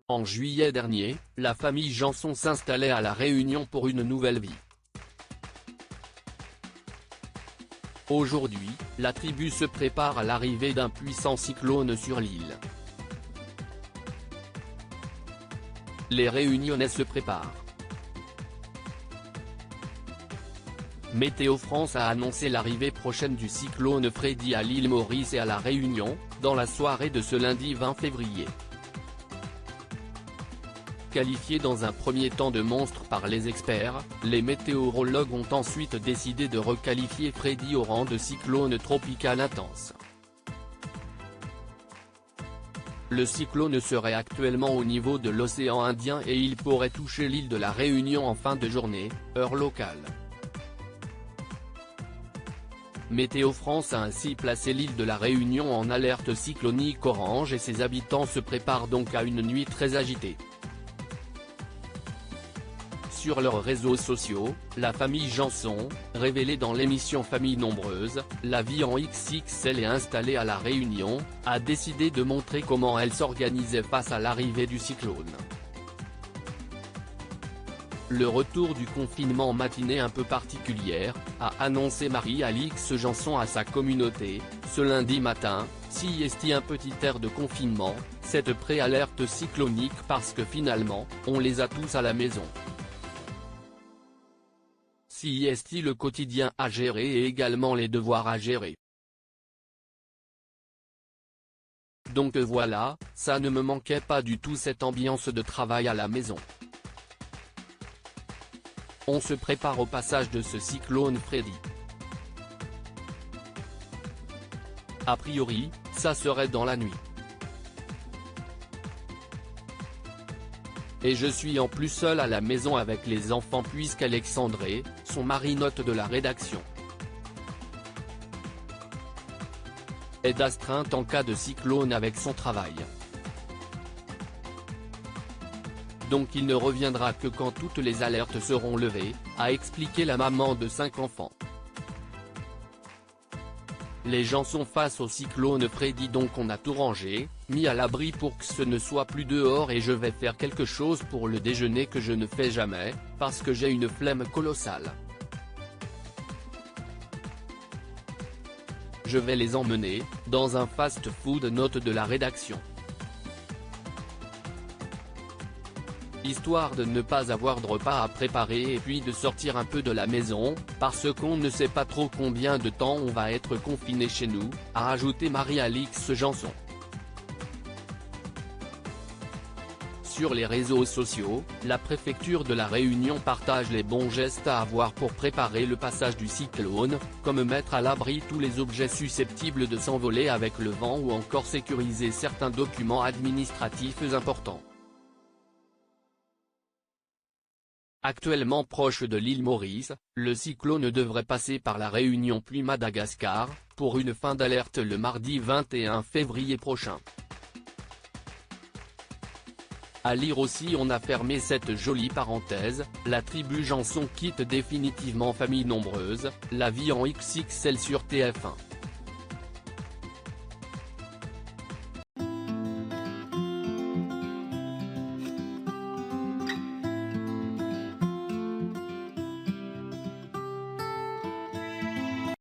En juillet dernier, la famille Janson s'installait à La Réunion pour une nouvelle vie. Aujourd'hui, la tribu se prépare à l'arrivée d'un puissant cyclone sur l'île. Les Réunionnais se préparent. Météo France a annoncé l'arrivée prochaine du cyclone Freddy à l'île Maurice et à La Réunion, dans la soirée de ce lundi 20 février. Qualifié dans un premier temps de monstre par les experts, les météorologues ont ensuite décidé de requalifier Freddy au rang de cyclone tropical intense. Le cyclone serait actuellement au niveau de l'océan Indien et il pourrait toucher l'île de La Réunion en fin de journée, heure locale. Météo France a ainsi placé l'île de La Réunion en alerte cyclonique orange et ses habitants se préparent donc à une nuit très agitée. Sur leurs réseaux sociaux, la famille Janson, révélée dans l'émission Famille Nombreuse, la vie en XXL et installée à La Réunion, a décidé de montrer comment elle s'organisait face à l'arrivée du cyclone. Le retour du confinement matinée un peu particulière, a annoncé Marie-Alix Janson à sa communauté, ce lundi matin, si est un petit air de confinement, cette pré-alerte cyclonique parce que finalement, on les a tous à la maison. Si est le quotidien à gérer et également les devoirs à gérer. Donc voilà, ça ne me manquait pas du tout cette ambiance de travail à la maison. On se prépare au passage de ce cyclone Freddy. A priori, ça serait dans la nuit. Et je suis en plus seul à la maison avec les enfants puisqu'Alexandré, son mari note de la rédaction, est astreinte en cas de cyclone avec son travail. Donc il ne reviendra que quand toutes les alertes seront levées, a expliqué la maman de 5 enfants. Les gens sont face au cyclone Freddy donc on a tout rangé, mis à l'abri pour que ce ne soit plus dehors et je vais faire quelque chose pour le déjeuner que je ne fais jamais, parce que j'ai une flemme colossale. Je vais les emmener, dans un fast-food note de la rédaction. Histoire de ne pas avoir de repas à préparer et puis de sortir un peu de la maison, parce qu'on ne sait pas trop combien de temps on va être confiné chez nous, a ajouté Marie-Alix Janson. Sur les réseaux sociaux, la préfecture de La Réunion partage les bons gestes à avoir pour préparer le passage du cyclone, comme mettre à l'abri tous les objets susceptibles de s'envoler avec le vent ou encore sécuriser certains documents administratifs importants. Actuellement proche de l'île Maurice, le cyclone devrait passer par La Réunion puis Madagascar, pour une fin d'alerte le mardi 21 février prochain. À lire aussi on a fermé cette jolie parenthèse, la tribu Janson quitte définitivement Famille Nombreuse, la vie en XXL sur TF1.